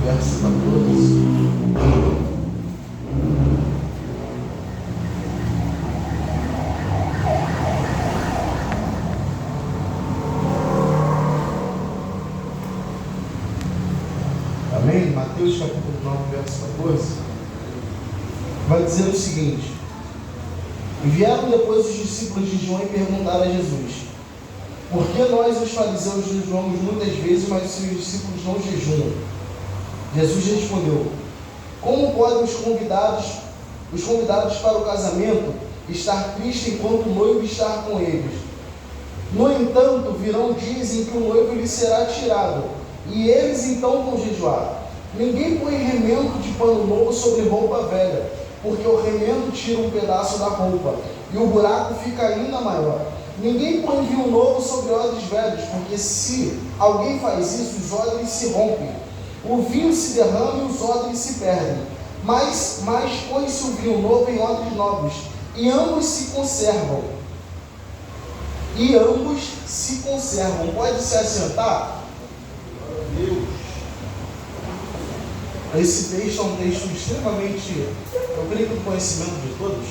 verso 14. Amém? Mateus capítulo 9, verso 14, vai dizer o seguinte: e vieram depois os discípulos de João e perguntaram a Jesus: por que nós os fariseus jejuamos muitas vezes, mas os seus discípulos não jejuam? Jesus respondeu: como podem os convidados para o casamento estar tristes enquanto o noivo está com eles? No entanto, virão dias em que o noivo lhe será tirado, e eles então vão jejuar. Ninguém põe remendo de pano novo sobre roupa velha, porque o remendo tira um pedaço da roupa, e o buraco fica ainda maior. Ninguém põe vinho novo sobre odres velhos, porque se alguém faz isso, os odres se rompem, o vinho se derrama e os odres se perdem. Mas põe-se o vinho novo em odres novos, e ambos se conservam. Pode se assentar? Esse texto é um texto extremamente, eu creio que do conhecimento de todos,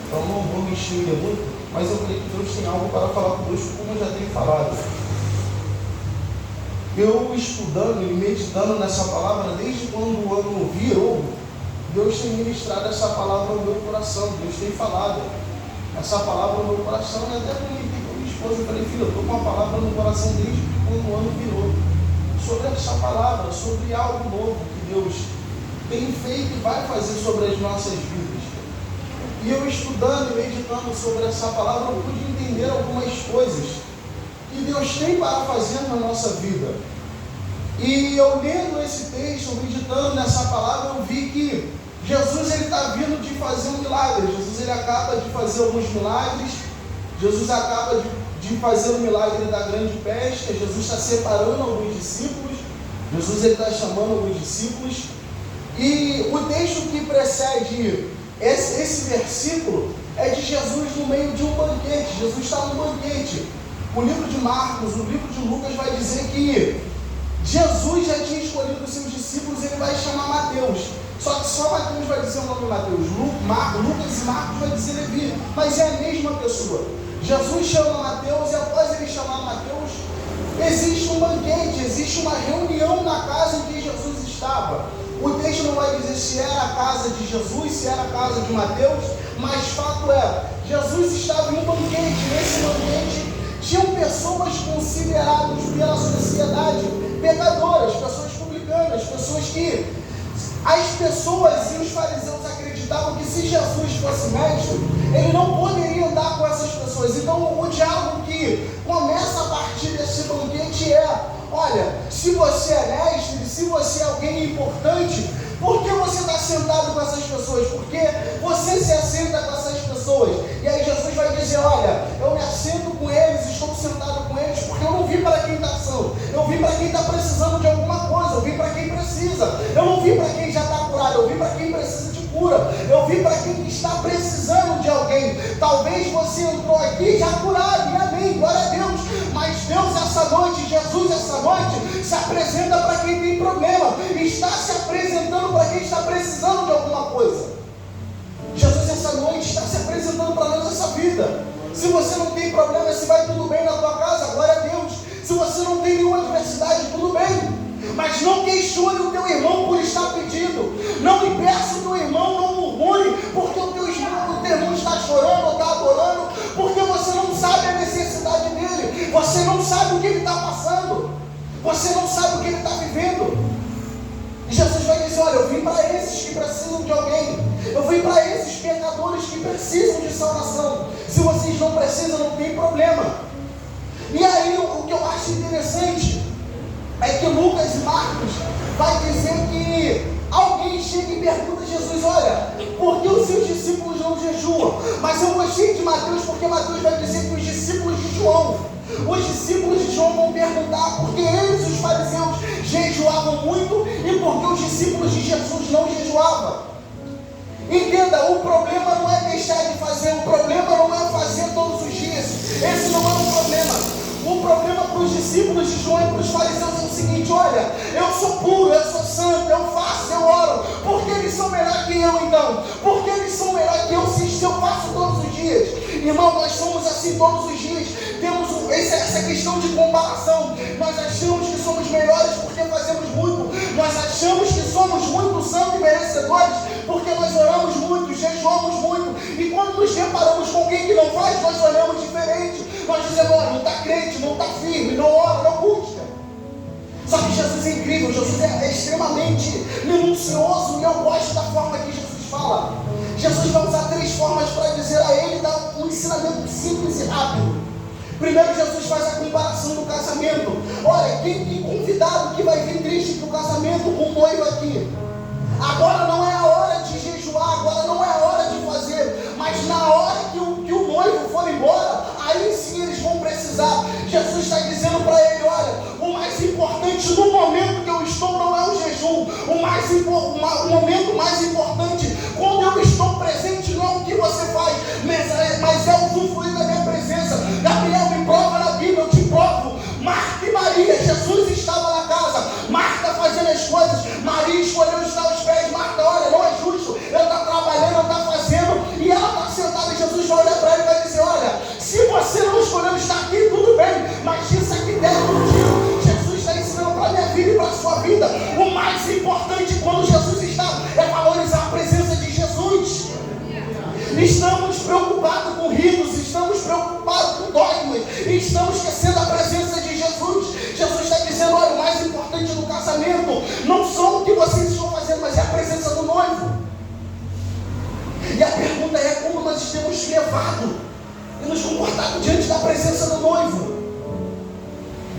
então não vou me estender muito, mas eu creio que Deus tem algo para falar conosco, como eu já tenho falado. Eu estudando e meditando nessa palavra, desde quando o ano virou, Deus tem ministrado essa palavra no meu coração, Deus tem falado essa palavra no meu coração, e até comentei com minha esposa, eu falei: filha, eu estou com uma palavra no coração desde quando o ano virou, sobre essa palavra, sobre algo novo que Deus tem feito e vai fazer sobre as nossas vidas. E eu estudando e meditando sobre essa palavra, eu pude entender algumas coisas que Deus tem para fazer na nossa vida. E eu lendo esse texto, meditando nessa palavra, eu vi que Jesus está vindo de fazer um milagre. Jesus ele acaba de fazer alguns milagres. Jesus acaba de fazer o milagre da grande pesca. Jesus está separando alguns discípulos. Jesus ele está chamando alguns discípulos. E o texto que precede esse versículo é de Jesus no meio de um banquete. Jesus está no banquete. O livro de Marcos, o livro de Lucas vai dizer que Jesus já tinha escolhido os seus discípulos e ele vai chamar Mateus. Só que só Mateus vai dizer o nome de Mateus. Lucas e Marcos vai dizer Levi, mas é a mesma pessoa. Jesus chama Mateus e após ele chamar Mateus, existe um banquete, existe uma reunião na casa em que Jesus estava. O texto não vai dizer se era a casa de Jesus, se era a casa de Mateus, mas fato é, Jesus estava em um banquete. Nesse banquete tinham pessoas consideradas pela sociedade pecadoras, pessoas publicanas, pessoas que as pessoas e os fariseus acreditavam que se Jesus fosse mestre, ele não poderia andar com essas pessoas. Então o diálogo que começa a partir desse banquete é: olha, se você é mestre, se você é alguém importante, por que você está sentado com essas pessoas? Por que você se assenta com essas pessoas? E aí Jesus vai dizer: olha, eu me assento com eles, estou sentado com eles, porque eu não vim para quem está são, eu vim para quem está precisando de alguma coisa, eu vim para quem precisa, eu não vim para quem já está curado, eu vim para quem precisa de cura, eu vim para quem está precisando de alguém. Talvez você entrou aqui já curado, e amém, glória a Deus, mas Deus essa noite, Jesus essa noite, se apresenta para quem tem problema, está se apresentando para quem está precisando de alguma coisa. Jesus essa noite está se apresentando para nós essa vida. Se você não tem problema, se vai tudo bem na tua casa, glória a Deus. Se você não tem nenhuma adversidade, tudo bem. Mas não questione o teu irmão por estar pedindo. Não impeça o teu irmão, não murmure, porque o teu irmão está chorando ou está adorando, porque você não sabe a necessidade dele. Você não sabe o que ele está passando. Você não sabe o que ele está vivendo. E Jesus vai dizer: olha, eu vim para esses que precisam de alguém. Eu vim para esses pecadores que precisam de salvação. Se vocês não precisam, não tem problema. E aí o que eu acho interessante é que Lucas e Marcos vai dizer que alguém chega e pergunta a Jesus: olha, por que os seus discípulos não jejuam? Mas eu gostei de Mateus, porque Mateus vai dizer que os discípulos de João vão perguntar porque eles, os fariseus, jejuavam muito e porque os discípulos de Jesus não jejuavam. Entenda, o problema não é deixar de fazer, o problema não é fazer todos os dias. Esse não é o problema. O problema para os discípulos de João e para os fariseus é o seguinte: olha, eu sou puro, eu sou eu então? Porque eles são melhores que eu se eu faço todos os dias. Irmão, nós somos assim todos os dias. Temos essa questão de comparação. Nós achamos que somos melhores porque fazemos muito. Nós achamos que somos muito santos e merecedores porque nós oramos muito, jejuamos muito. E quando nos deparamos com alguém que não faz, nós olhamos diferente. Nós dizemos, olha, não está crente, não está firme, não ora, não busca. Só que Jesus é incrível, Jesus é extremamente minucioso, e eu gosto da forma que Jesus fala. Jesus vai usar 3 formas para dizer a ele, dar um ensinamento simples e rápido. Primeiro, Jesus faz a comparação do casamento. Olha, que convidado que vai vir triste para o casamento com o noivo aqui. Agora não é a hora de jejuar, agora não é a hora de fazer, mas na hora que o noivo for embora, aí sim eles vão precisar. Jesus está dizendo para ele, olha, o mais importante no momento que eu estou não é o jejum, o momento mais importante, quando eu estou presente, não é o que você faz, mas é usufruir da minha presença. Gabriel, me prova na Bíblia, eu te provo. Marta e Maria, Jesus estava na casa, Marta fazendo as coisas, Maria escolheu estar aos pés. Marta, olha, não é justo, ele está trabalhando, ele está fazendo, e ela está sentada, e Jesus vai olhar para ele e vai dizer, olha, se você não escolheu estar aqui, tudo bem, mas isso aqui deve contigo. Jesus está ensinando para a minha vida e para a sua vida. O mais importante quando Jesus está é valorizar a presença de Jesus. Estamos preocupados com ritos, estamos preocupados com dogmas, e estamos esquecendo a presença de Jesus. Jesus está dizendo, olha, o mais importante no casamento não são o que vocês estão fazendo, mas é a presença do noivo. E a pergunta é, como nós temos levado e nos comportado diante da presença do noivo?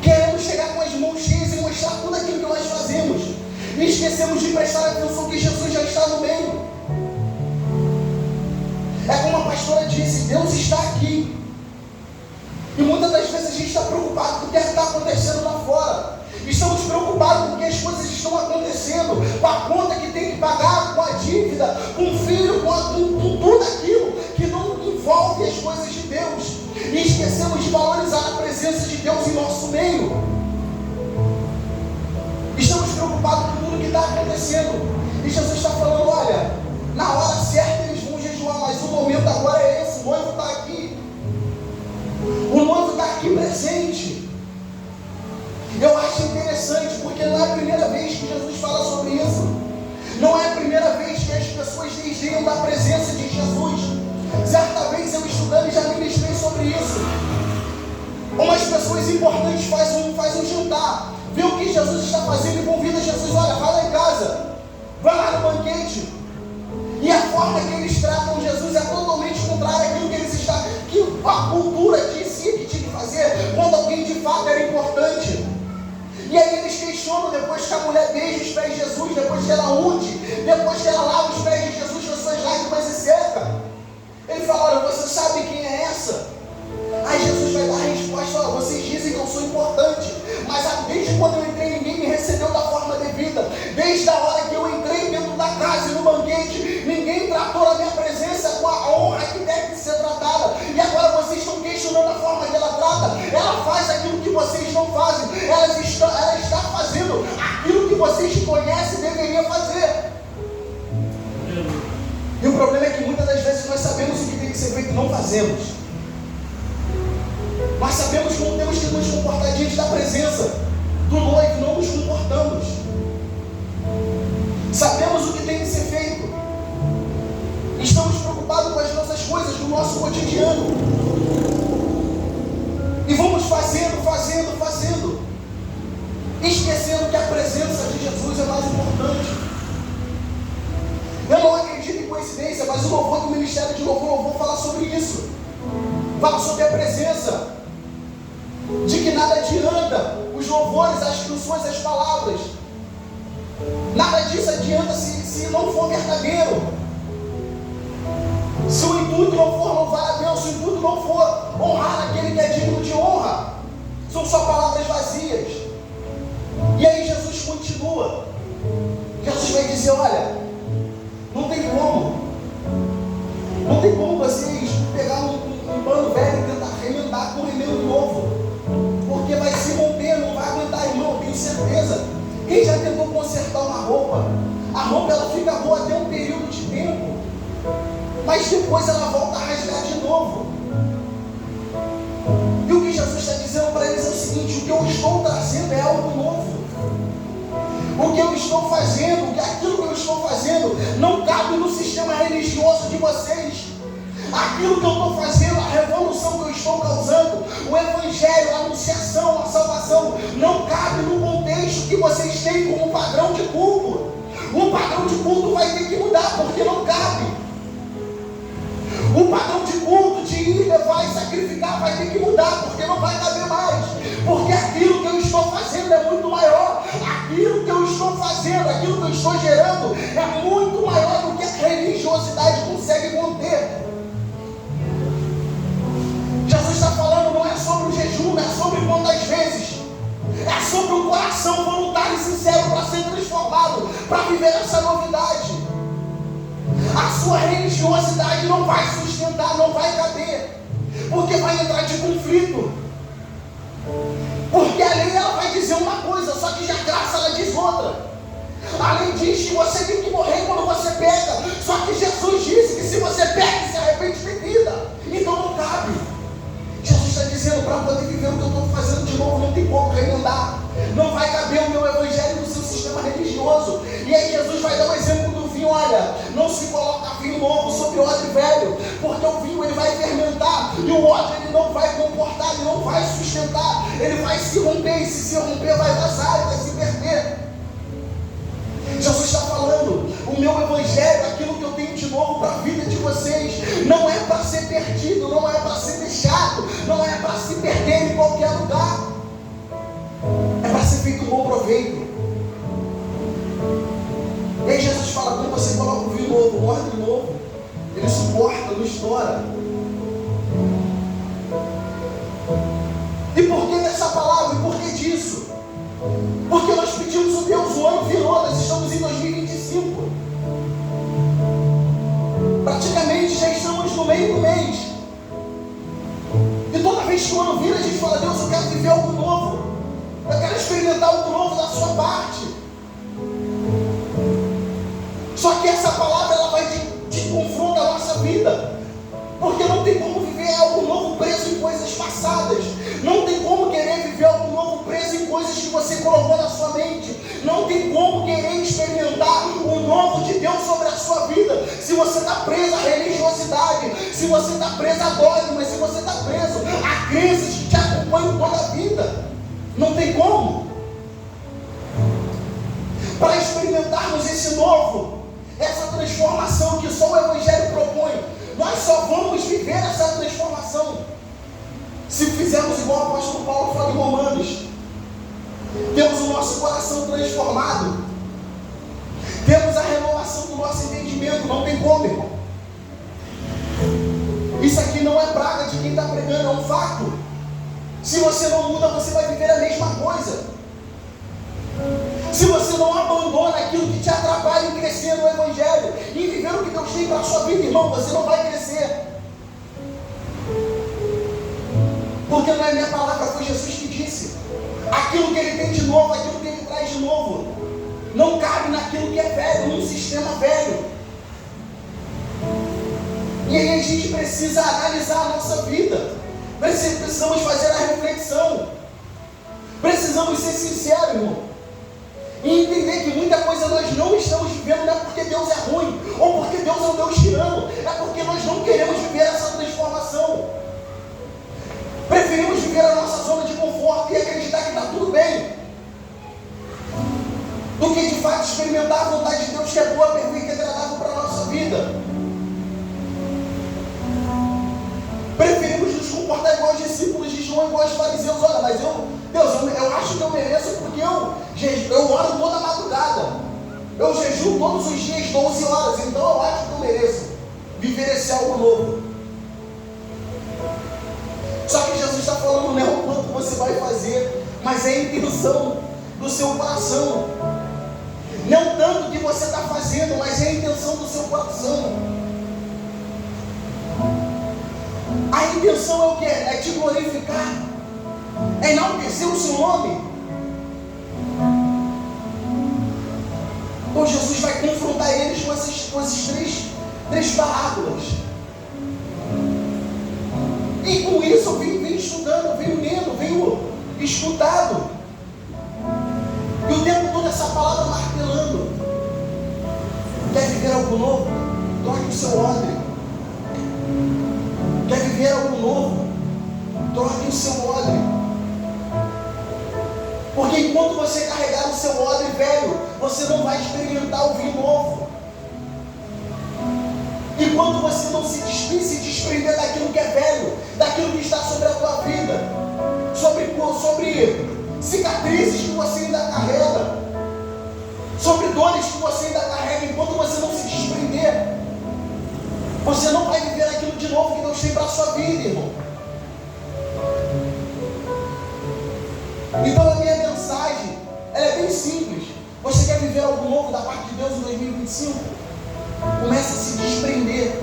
Queremos chegar com as mãos cheias e mostrar tudo aquilo que nós fazemos, e esquecemos de prestar atenção que Jesus já está no meio. É como a pastora disse, Deus está aqui. E muitas das vezes a gente está preocupado com o que está acontecendo lá fora. Estamos preocupados com que as coisas estão acontecendo, com a conta que tem que pagar, com a dívida, com o filho, com tudo aquilo que não envolve as coisas de Deus. E esquecemos de valorizar a presença de Deus em nosso meio. Estamos preocupados com tudo que está acontecendo. E Jesus está falando, olha, na hora certa eles vão jejuar, mas o momento agora é esse, o noivo está aqui. O noivo está aqui presente. Eu acho interessante, porque não é a primeira vez que Jesus fala sobre isso. Não é a primeira vez que as pessoas desdenham da presença de Jesus. Certa vez eu estudando e já ministrei sobre isso. Umas pessoas importantes fazem um jantar, vê o que Jesus está fazendo e convida Jesus, olha, vai lá em casa, vai lá no banquete. E a forma que eles tratam Jesus é totalmente contrária àquilo que eles estão, que a cultura dizia que tinha que fazer quando alguém de fato era importante. E aí eles questionam, depois que a mulher beija os pés de Jesus, depois que ela unge, depois que ela lava os pés de Jesus com as suas lágrimas e seca. Ele fala, olha, você sabe quem é essa? Aí Jesus vai dar a resposta, olha, vocês dizem que eu sou importante, mas desde quando eu entrei ninguém me recebeu da forma devida. Desde a hora que eu entrei dentro da casa e no banquete, ninguém tratou a minha presença com a honra que deve ser tratada. E agora vocês estão questionando a forma que ela trata. Ela faz aquilo que vocês não fazem. Ela está fazendo aquilo que vocês conhecem e deveriam fazer. E o problema é que muitas das vezes nós sabemos o que tem que ser feito e não fazemos. Nós sabemos como temos que nos comportar diante da presença do noivo, não nos comportamos. Sabemos o que tem que ser feito. Estamos preocupados com as nossas coisas, do nosso cotidiano. E vamos fazendo, esquecendo que a presença de Jesus é mais importante. Eu não acredito em coincidência, mas o louvor do Ministério de Louvor, eu vou falar sobre isso. Fala sobre a presença. De que nada adianta os louvores, as canções, as palavras. Nada disso adianta se não for verdadeiro. Se o intuito não for louvar a Deus, se o intuito não for honrar aquele que é digno de honra, são só palavras vazias. E aí Jesus continua. Jesus vai dizer, olha, não tem como vocês pegar um pano velho e tentar remendar com um remendo novo, porque vai se romper, não vai aguentar, irmão, eu tenho certeza. Quem já tentou consertar uma roupa? A roupa ela fica boa até um período de tempo. mas depois ela volta a rasgar de novo. E o que Jesus está dizendo para eles é o seguinte: o que eu estou trazendo é algo novo. O que eu estou fazendo, aquilo que eu estou fazendo, não cabe no sistema religioso de vocês. Aquilo que eu estou fazendo, a revolução que eu estou causando, o evangelho, a anunciação, a salvação, não cabe no contexto que vocês têm como padrão de culto. O padrão de culto vai ter que mudar, porque não cabe. O padrão de culto, de ir, levar e sacrificar, vai ter que mudar, porque não vai caber mais. Porque aquilo que eu estou fazendo é muito maior. Aquilo que eu estou fazendo, aquilo que eu estou gerando, é muito maior do que a religiosidade consegue conter. Jesus está falando, não é sobre o jejum, não é sobre quantas vezes. É sobre um coração voluntário e sincero para ser transformado, para viver essa novidade. A sua religiosidade não vai sustentar, não vai caber, porque vai entrar de conflito. Porque a lei ela vai dizer uma coisa, só que já a graça ela diz outra. A lei diz que você tem que morrer quando você peca, só que Jesus disse que se você peca e se arrepende tem vida. Então não cabe. Jesus está dizendo, para poder viver o que eu estou fazendo de novo, não tem como remendar. Não vai caber o meu evangelho no seu sistema religioso. E aí Jesus vai dar um exemplo do vinho. Olha, não se coloca vinho novo sobre odre velho, porque o vinho ele vai fermentar, e o odre ele não vai comportar, ele não vai sustentar, ele vai se romper, e se romper vai vazar, vai se perder. Jesus está falando, o meu evangelho, aquilo que eu tenho de novo para a vida de vocês, não é para ser perdido, não é para ser deixado, não é para se perder em qualquer lugar, é para ser feito um bom proveito. E aí Jesus fala, quando você coloca o vinho novo, o odre novo, ele suporta, não estoura. E por que dessa palavra? E por que disso? Porque nós pedimos o Deus, o ano virou, nós estamos em 2025. Praticamente já estamos no meio do mês. E toda vez que o ano vira, a gente fala, Deus, eu quero viver algo novo. Eu quero experimentar algo novo da sua parte. Só que essa palavra, ela vai de confronto à nossa vida. Porque não tem como viver algo novo preso em coisas passadas. Não tem como querer viver algo novo preso em coisas que você colocou na sua mente. Não tem como querer experimentar o novo de Deus sobre a sua vida se você está preso à religiosidade, se você está preso a dogmas, se você está preso a crenças que te acompanham toda a vida. Não tem como. Para experimentarmos esse novo, essa transformação que só o Evangelho propõe, nós só vamos viver essa transformação se fizermos igual o apóstolo Paulo fala em Romanos. Temos o nosso coração transformado, temos a renovação do nosso entendimento. Não tem como, irmão. Isso aqui não é praga de quem está pregando, é um fato. Se você não muda, você vai viver a mesma coisa. Se você não abandona aquilo que te atrapalha em crescer no Evangelho, em viver o que Deus tem para a sua vida, irmão, você não vai crescer. Porque não é minha palavra, foi Jesus que disse. Aquilo que Ele tem de novo, aquilo que Ele traz de novo, não cabe naquilo que é velho, num sistema velho. E aí a gente precisa analisar a nossa vida. Precisamos fazer a reflexão. Precisamos ser sinceros, irmão. E entender que muita coisa nós não estamos vivendo, não é porque Deus é ruim, ou porque Deus é um Deus tirano, é porque nós não queremos viver essa transformação. Preferimos viver a nossa zona de conforto e acreditar que está tudo bem, do que de fato experimentar a vontade de Deus, que é boa, perfeita e agradável para a nossa vida. Preferimos nos comportar igual os discípulos de João, igual os fariseus. Olha, mas Deus, eu acho que eu mereço, porque eu oro toda madrugada, eu jejuo todos os dias 12 horas, então eu acho que eu mereço viver esse algo novo. Só que Jesus está falando, não é o quanto você vai fazer, mas é a intenção do seu coração. Não tanto o que você está fazendo, mas é a intenção do seu coração. A intenção é o que? É te glorificar, é enaltecer o seu nome. Então Jesus vai confrontar eles com esses 3 parábolas. E com isso eu venho estudando, venho lendo, venho escutando. E o tempo todo essa palavra martelando. Quer viver algo novo? Troque o seu odre. Quer viver algo novo? Troque o seu odre. Porque enquanto você carregar o seu odre velho, você não vai experimentar o vinho novo. Enquanto você não se desprender daquilo que é velho, daquilo que está sobre a tua vida, sobre cicatrizes que você ainda carrega, sobre dores que você ainda carrega, enquanto você não se desprender, você não vai viver aquilo de novo que Deus tem para a sua vida, irmão. Então a minha mensagem, ela é bem simples. Você quer viver algo novo da parte de Deus em 2025? Comece a se desprender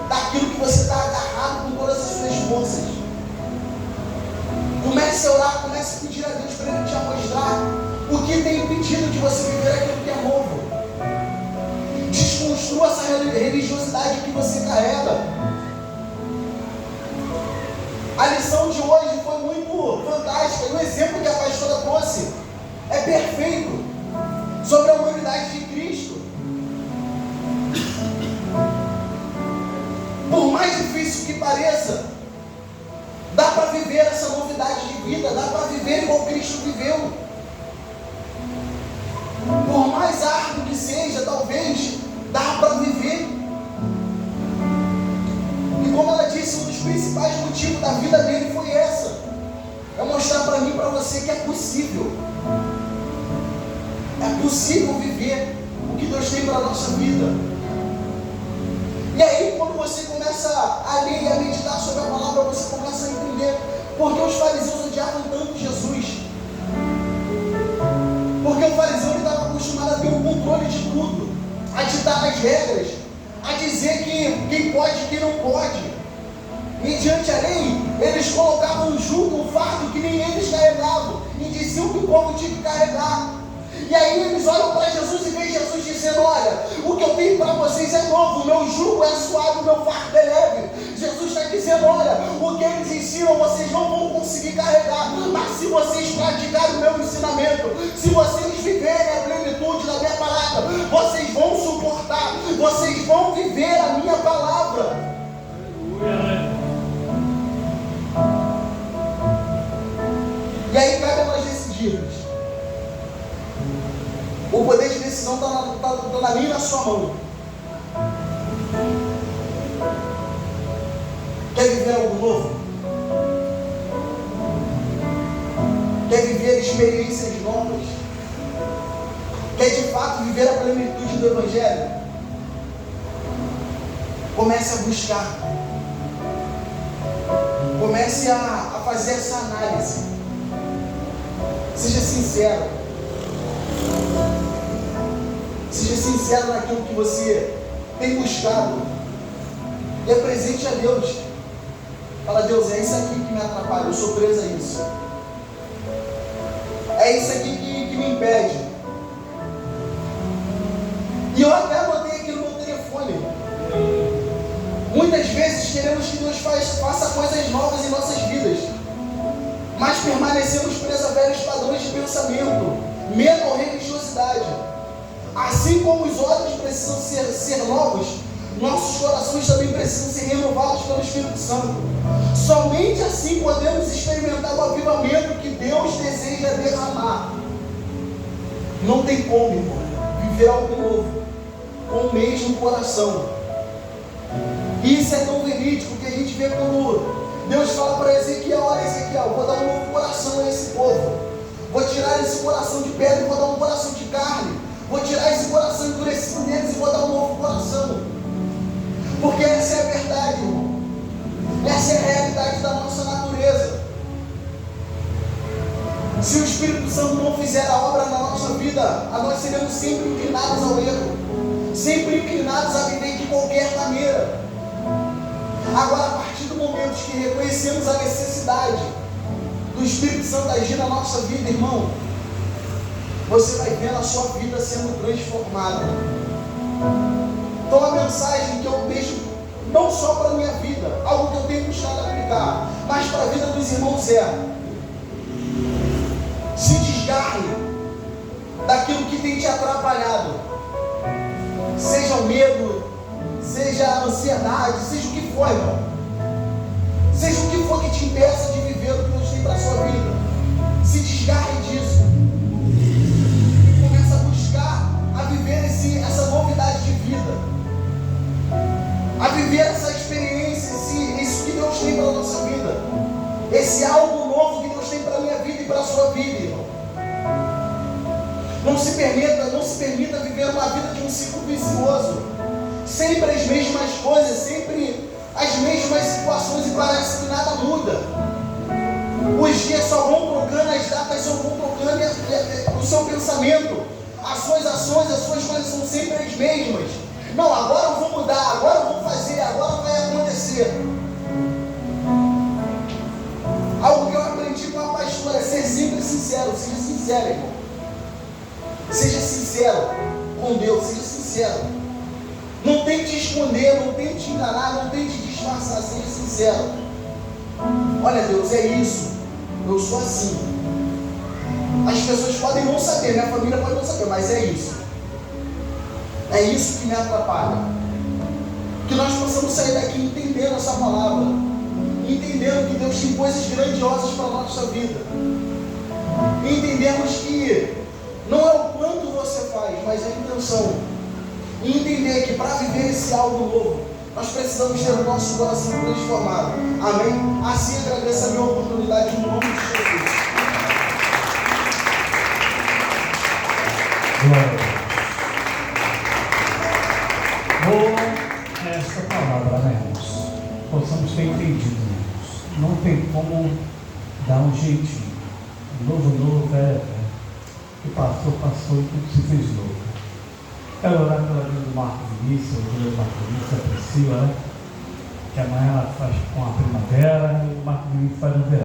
daquilo que você está agarrado com todas as suas forças. Comece a orar, comece a pedir a Deus para Ele te mostrar o que tem impedido de você viver aquilo que é novo. Desconstrua essa religiosidade que você carrega. A lição de hoje foi muito fantástica. E o exemplo que a pastora trouxe é perfeito sobre a humanidade de Cristo. Por mais difícil que pareça, dá para viver essa novidade de vida, dá para viver igual Cristo viveu. Por mais árduo que seja, talvez, dá para viver. E como ela disse, um dos principais motivos da vida dele foi essa. É mostrar para mim e para você que é possível. É possível viver o que Deus tem para a nossa vida. E aí, quando você começa a ler e a meditar sobre a palavra, você começa a entender por que os fariseus odiavam tanto Jesus. Porque o fariseu estava acostumado a ter o controle de tudo, a ditar as regras, a dizer que quem pode e quem não pode. Mediante a lei, eles colocavam um jugo, um fardo que nem eles carregavam, e diziam que o povo tinha que carregar. E aí eles olham para Jesus e veem Jesus dizendo: olha, o que eu tenho para vocês é novo, o meu jugo é suave, o meu fardo é leve. Jesus está dizendo: olha, o que eles ensinam vocês não vão conseguir carregar, mas se vocês praticarem o meu ensinamento, se vocês viverem a plenitude da minha palavra, vocês vão suportar, vocês vão viver a minha palavra. E aí cabe a nós decidirmos. O poder de decisão está na minha e na sua mão. Quer viver algo novo? Quer viver experiências novas? Quer de fato viver a plenitude do Evangelho? Comece a buscar. Comece a fazer essa análise. Seja sincero. Seja sincero naquilo que você tem buscado. E apresente a Deus. Fala: Deus, é isso aqui que me atrapalha, eu sou preso a isso. É isso aqui que me impede. E eu até anotei aqui no meu telefone. Muitas vezes queremos que Deus faça coisas novas em nossas vidas, mas permanecemos presos a velhos padrões de pensamento, medo ou religiosidade. Assim como os olhos precisam ser novos, nossos corações também precisam ser renovados pelo Espírito Santo. Somente assim podemos experimentar o avivamento que Deus deseja derramar. Não tem como, irmão, viver algo novo com o mesmo coração. E isso é tão verídico que a gente vê quando Deus fala para Ezequiel: olha, Ezequiel, vou dar um novo coração a esse povo. Vou tirar esse coração de pedra e vou dar um coração de carne. Vou tirar esse coração endurecido deles e vou dar um novo coração. Porque essa é a verdade, irmão. Essa é a realidade da nossa natureza. Se o Espírito Santo não fizer a obra na nossa vida, nós seremos sempre inclinados ao erro, sempre inclinados a viver de qualquer maneira. Agora, a partir do momento que reconhecemos a necessidade do Espírito Santo agir na nossa vida, irmão, você vai ver a sua vida sendo transformada. Então a mensagem que eu deixo, não só para a minha vida, algo que eu tenho buscado aplicar, mas para a vida dos irmãos se desgarre daquilo que tem te atrapalhado, seja o medo, seja a ansiedade, seja o que for, irmão, seja o que for que te impeça de viver o que Deus tem para a sua vida. Se desgarre disso e começa a buscar a viver essa novidade de vida, a viver essa experiência, isso que Deus tem para a nossa vida, esse algo novo que Deus tem para a minha vida e para a sua vida, irmão. Não se permita viver uma vida de um ciclo vicioso, sempre as mesmas coisas, sempre as mesmas situações, e parece que nada muda. Os dias só vão trocando, as datas só vão trocando, o seu pensamento, as suas ações, as suas coisas são sempre as mesmas. Não, agora eu vou mudar, agora eu vou fazer, agora vai acontecer. Algo que eu aprendi com a pastora é ser sempre sincero. Seja sincero, irmão. Seja sincero com Deus, seja sincero. Não tente esconder, não tente enganar, não tente disfarçar, seja sincero. Olha, Deus, é isso, eu sou assim. As pessoas podem não saber, minha família pode não saber, mas é isso. É isso que me atrapalha. Que nós possamos sair daqui entendendo essa palavra, entendendo que Deus tem coisas grandiosas para a nossa vida, entendemos que não é o quanto você faz, mas é a intenção. E entender que para viver esse algo novo, nós precisamos ter o nosso coração transformado. Amém? Assim agradeço a minha oportunidade no nome de Jesus. Glória. Boa essa palavra, né, irmãos? Possamos ter entendido, irmãos. Não tem como dar um jeitinho. Novo, velho. Que passou e tudo se fez novo. Quero orar pela vida do Marco Vinícius, o Marco Vinícius, a Priscila, né? Que amanhã ela faz com a primavera e o Marco Vinícius faz o verão.